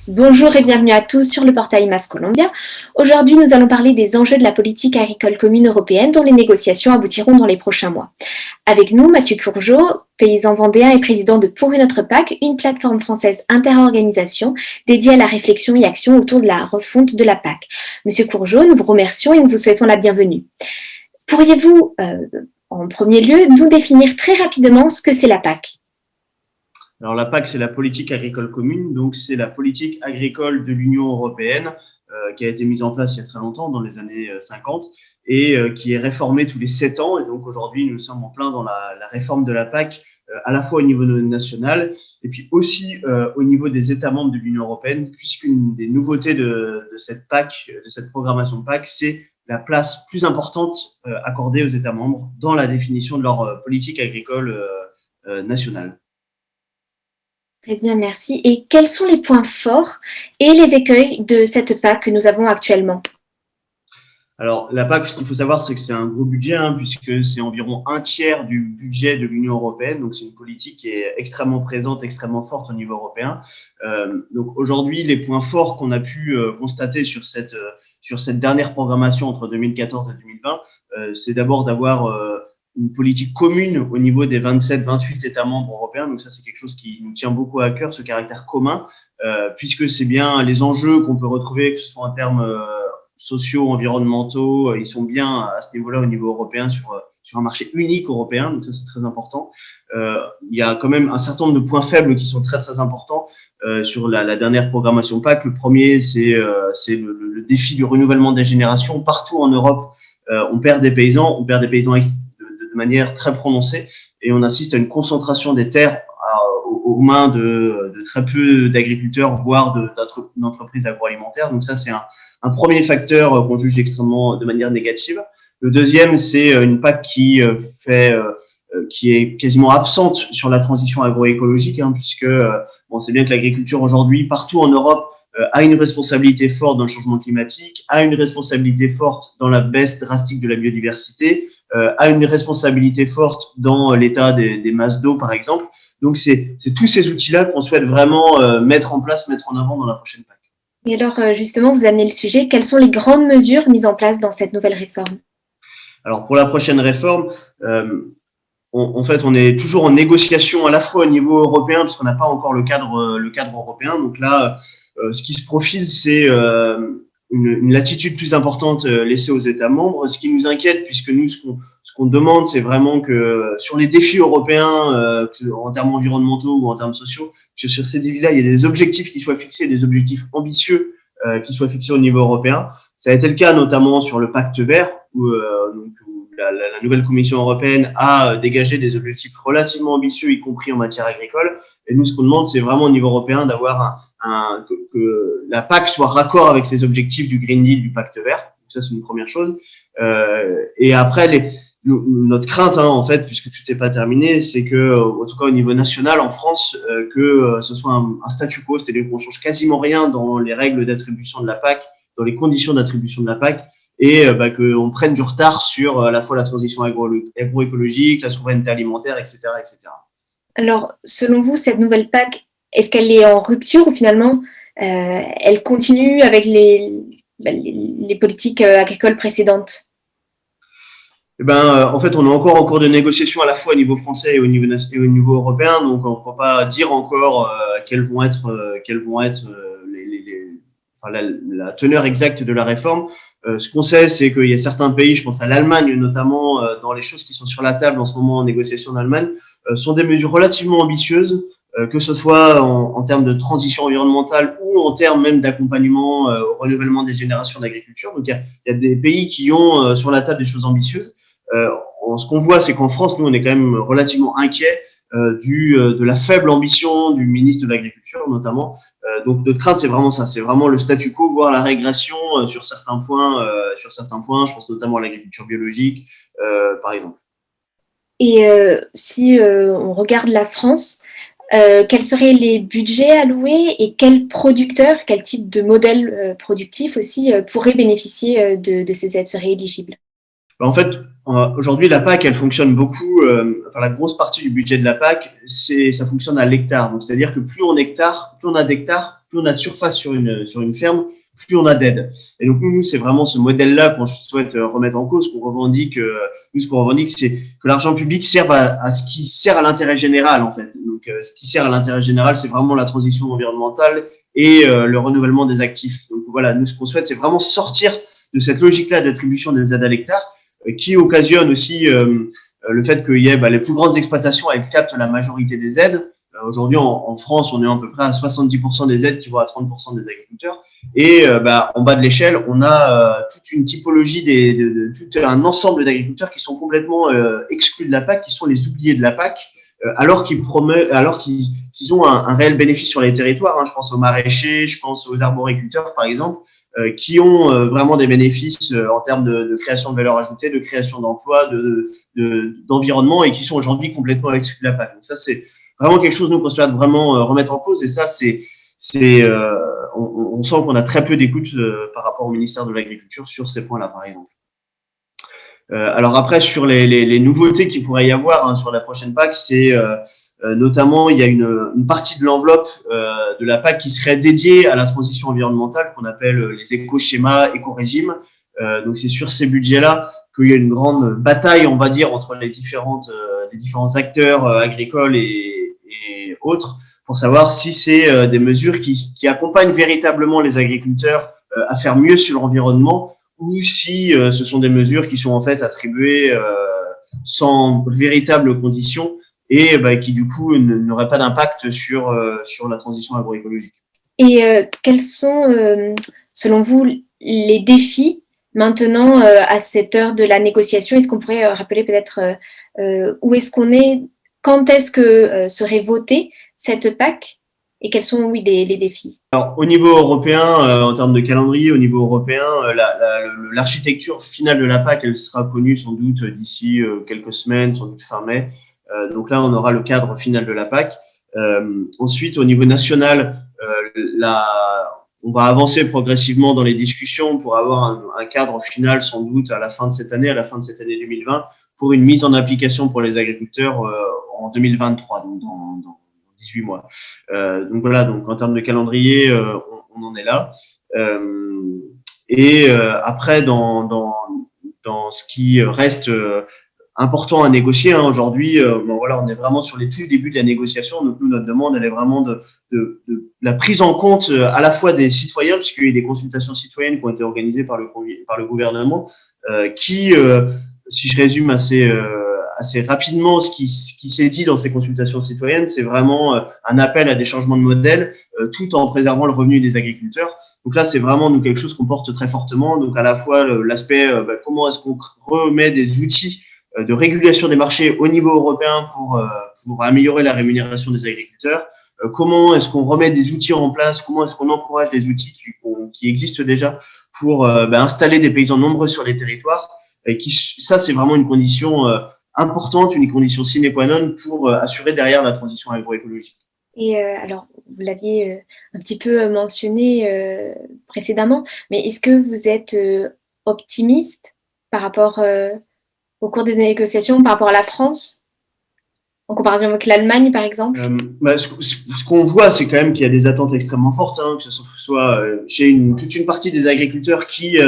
Bonjour et bienvenue à tous sur le portail Mas Colombia. Aujourd'hui, nous allons parler des enjeux de la politique agricole commune européenne dont les négociations aboutiront dans les prochains mois. Avec nous, Mathieu Courgeot, paysan vendéen et président de Pour une autre PAC, une plateforme française interorganisation dédiée à la réflexion et action autour de la refonte de la PAC. Monsieur Courgeot, nous vous remercions et nous vous souhaitons la bienvenue. Pourriez-vous, en premier lieu, nous définir très rapidement ce que c'est la PAC ? Alors la PAC, c'est la politique agricole commune, donc c'est la politique agricole de l'Union européenne qui a été mise en place il y a très longtemps, dans les années 50, et qui est réformée tous les 7 ans. Et donc aujourd'hui, nous sommes en plein dans la réforme de la PAC, à la fois au niveau national et puis aussi au niveau des États membres de l'Union européenne, puisqu'une des nouveautés de cette PAC, de cette programmation de PAC, c'est la place plus importante accordée aux États membres dans la définition de leur politique agricole nationale. Très bien, merci. Et quels sont les points forts et les écueils de cette PAC que nous avons actuellement ? Alors, la PAC, ce qu'il faut savoir, c'est que c'est un gros budget, puisque c'est environ un tiers du budget de l'Union européenne. Donc, c'est une politique qui est extrêmement présente, extrêmement forte au niveau européen. Donc, aujourd'hui, les points forts qu'on a pu constater sur cette dernière programmation entre 2014 et 2020, c'est d'abord d'avoir une politique commune au niveau des 27-28 États membres européens. Donc ça, c'est quelque chose qui nous tient beaucoup à cœur, ce caractère commun, puisque c'est bien les enjeux qu'on peut retrouver, que ce soit en termes sociaux, environnementaux, ils sont bien à ce niveau-là au niveau européen sur un marché unique européen. Donc ça, c'est très important. Il y a quand même un certain nombre de points faibles qui sont très, très importants sur la dernière programmation PAC. Le premier, c'est le défi du renouvellement des générations. Partout en Europe, on perd des paysans de manière très prononcée, et on assiste à une concentration des terres aux mains de très peu d'agriculteurs, voire d'entreprises agroalimentaires. Donc ça, c'est un premier facteur qu'on juge de manière négative. Le deuxième, c'est une PAC qui est quasiment absente sur la transition agroécologique, puisque on sait bien que l'agriculture aujourd'hui, partout en Europe, a une responsabilité forte dans le changement climatique, a une responsabilité forte dans la baisse drastique de la biodiversité, a une responsabilité forte dans l'état des masses d'eau, par exemple. Donc, c'est tous ces outils-là qu'on souhaite vraiment mettre en avant dans la prochaine PAC. Et alors, justement, vous amenez le sujet. Quelles sont les grandes mesures mises en place dans cette nouvelle réforme ? Alors, pour la prochaine réforme, en fait, on est toujours en négociation à la fois au niveau européen, parce qu'on n'a pas encore le cadre européen. Donc là, ce qui se profile, c'est une latitude plus importante laissée aux États membres. Ce qui nous inquiète, puisque nous, ce qu'on demande, c'est vraiment que sur les défis européens, en termes environnementaux ou en termes sociaux, que sur ces défis-là, il y a des objectifs qui soient fixés, des objectifs ambitieux qui soient fixés au niveau européen. Ça a été le cas notamment sur le pacte vert, où la nouvelle Commission européenne a dégagé des objectifs relativement ambitieux, y compris en matière agricole. Et nous, ce qu'on demande, c'est vraiment au niveau européen d'avoir que la PAC soit raccord avec ces objectifs du Green Deal, du pacte vert. Donc ça, c'est une première chose. Et après, notre crainte, en fait, puisque tout n'est pas terminé, c'est que, en tout cas au niveau national, en France, que ce soit un statu quo, c'est-à-dire qu'on change quasiment rien dans les règles d'attribution de la PAC, dans les conditions d'attribution de la PAC, et qu'on prenne du retard sur à la fois la transition agroécologique, la souveraineté alimentaire, etc., etc. Alors, selon vous, cette nouvelle PAC, est-ce qu'elle est en rupture ou finalement elle continue avec les politiques agricoles précédentes ? En fait, on est encore en cours de négociation à la fois au niveau français et au niveau européen, donc on ne peut pas dire encore quelles vont être la teneur exacte de la réforme. Ce qu'on sait, c'est qu'il y a certains pays, je pense à l'Allemagne notamment, dans les choses qui sont sur la table en ce moment en négociation en Allemagne, sont des mesures relativement ambitieuses, que ce soit en termes de transition environnementale ou en termes même d'accompagnement au renouvellement des générations d'agriculture. Donc, il y a des pays qui ont sur la table des choses ambitieuses. Ce qu'on voit, c'est qu'en France, nous, on est quand même relativement inquiets de la faible ambition du ministre de l'Agriculture, notamment. Donc, notre crainte, c'est vraiment ça. C'est vraiment le statu quo, voire la régression sur certains points. Je pense notamment à l'agriculture biologique, par exemple. Et si on regarde la France, quels seraient les budgets alloués et quels producteurs, quel type de modèle productif aussi pourraient bénéficier de ces aides, seraient éligibles ? En fait, aujourd'hui, la PAC, elle fonctionne beaucoup. La grosse partie du budget de la PAC, ça fonctionne à l'hectare. Donc, c'est-à-dire que plus on a d'hectares, plus on a de surface sur une ferme, plus on a d'aide. Et donc nous, c'est vraiment ce modèle-là qu'on souhaite remettre en cause, qu'on revendique. Nous, ce qu'on revendique, c'est que l'argent public serve à ce qui sert à l'intérêt général, en fait. Donc, ce qui sert à l'intérêt général, c'est vraiment la transition environnementale et le renouvellement des actifs. Donc voilà, nous, ce qu'on souhaite, c'est vraiment sortir de cette logique-là d'attribution des aides à l'hectare, qui occasionne aussi le fait qu'il y ait les plus grandes exploitations, elles captent la majorité des aides. Aujourd'hui, en France, on est à peu près à 70% des aides qui vont à 30% des agriculteurs. Et en bas de l'échelle, on a toute une typologie tout un ensemble d'agriculteurs qui sont complètement exclus de la PAC, qui sont les oubliés de la PAC, alors qu'ils ont un réel bénéfice sur les territoires. Je pense aux maraîchers, je pense aux arboriculteurs, par exemple, qui ont vraiment des bénéfices en termes de création de valeur ajoutée, de création d'emplois, d'environnement, et qui sont aujourd'hui complètement exclus de la PAC. Donc ça, c'est vraiment quelque chose, nous, qu'on souhaite vraiment remettre en cause. Et ça, on sent qu'on a très peu d'écoute par rapport au ministère de l'Agriculture sur ces points-là, par exemple. Alors après, sur les nouveautés qu'il pourrait y avoir sur la prochaine PAC, c'est notamment, il y a une partie de l'enveloppe de la PAC qui serait dédiée à la transition environnementale, qu'on appelle les éco-schémas, éco-régimes. Donc c'est sur ces budgets-là qu'il y a une grande bataille, on va dire, entre les différents acteurs agricoles et autres, pour savoir si c'est des mesures qui accompagnent véritablement les agriculteurs à faire mieux sur l'environnement, ou si ce sont des mesures qui sont en fait attribuées sans véritable condition et qui du coup n'auraient pas d'impact sur la transition agroécologique. Et quels sont, selon vous, les défis maintenant à cette heure de la négociation? Est-ce qu'on pourrait rappeler peut-être où est-ce qu'on est? Quand est-ce que serait votée cette PAC et quels sont, oui, les défis? Alors, au niveau européen, en termes de calendrier, au niveau européen, l'architecture finale de la PAC, elle sera connue sans doute d'ici quelques semaines, sans doute fin mai. Donc là, on aura le cadre final de la PAC. Ensuite, au niveau national, on va avancer progressivement dans les discussions pour avoir un cadre final sans doute à la fin de cette année 2020, pour une mise en application pour les agriculteurs en 2023, donc dans 18 mois. Donc voilà, donc en termes de calendrier, on en est là. Après, dans ce qui reste important à négocier aujourd'hui, voilà, on est vraiment sur les tout débuts de la négociation. Donc nous, notre demande, elle est vraiment de la prise en compte à la fois des citoyens, puisqu'il y a des consultations citoyennes qui ont été organisées par le gouvernement, qui, si je résume assez rapidement ce qui s'est dit dans ces consultations citoyennes, c'est vraiment un appel à des changements de modèle, tout en préservant le revenu des agriculteurs. Donc là, c'est vraiment nous quelque chose qu'on porte très fortement. Donc à la fois l'aspect comment est-ce qu'on remet des outils de régulation des marchés au niveau européen pour améliorer la rémunération des agriculteurs. Comment est-ce qu'on remet des outils en place? Comment est-ce qu'on encourage des outils qui existent déjà pour installer des paysans nombreux sur les territoires? Et ça, c'est vraiment une condition importante, une condition sine qua non pour assurer derrière la transition agroécologique. Et alors, vous l'aviez un petit peu mentionné précédemment, mais est-ce que vous êtes optimiste par rapport au cours des négociations, par rapport à la France, en comparaison avec l'Allemagne, par exemple? Ce qu'on voit, c'est quand même qu'il y a des attentes extrêmement fortes, que ce soit chez toute une partie des agriculteurs qui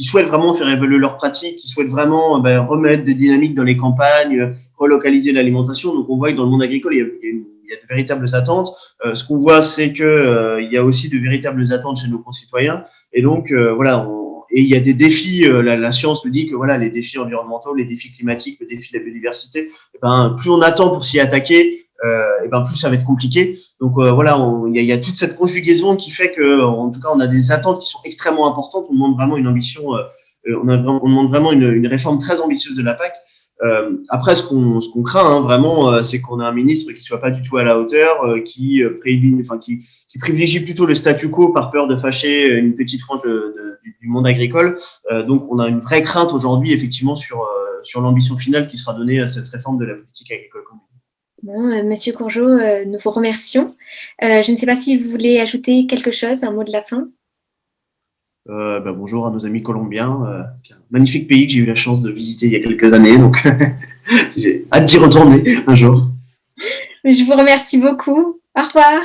souhaitent vraiment faire évoluer leurs pratiques, qui souhaitent vraiment remettre des dynamiques dans les campagnes, relocaliser l'alimentation. Donc on voit que dans le monde agricole, il y a de véritables attentes. Ce qu'on voit, c'est que il y a aussi de véritables attentes chez nos concitoyens. Et donc voilà, et il y a des défis, la science nous dit que voilà, les défis environnementaux, les défis climatiques, le défi de la biodiversité, plus on attend pour s'y attaquer, plus ça va être compliqué. Donc voilà, il y a toute cette conjugaison qui fait que, en tout cas, on a des attentes qui sont extrêmement importantes. On demande vraiment une ambition, on demande vraiment une réforme très ambitieuse de la PAC. Après, ce qu'on craint vraiment, c'est qu'on a un ministre qui soit pas du tout à la hauteur, qui privilégie plutôt le statu quo par peur de fâcher une petite frange du monde agricole. Donc, on a une vraie crainte aujourd'hui, effectivement, sur l'ambition finale qui sera donnée à cette réforme de la politique agricole commune. Bon, Monsieur Courgeot, nous vous remercions. Je ne sais pas si vous voulez ajouter quelque chose, un mot de la fin. Bonjour à nos amis colombiens, un magnifique pays que j'ai eu la chance de visiter il y a quelques années, donc j'ai hâte d'y retourner un jour. Je vous remercie beaucoup. Au revoir.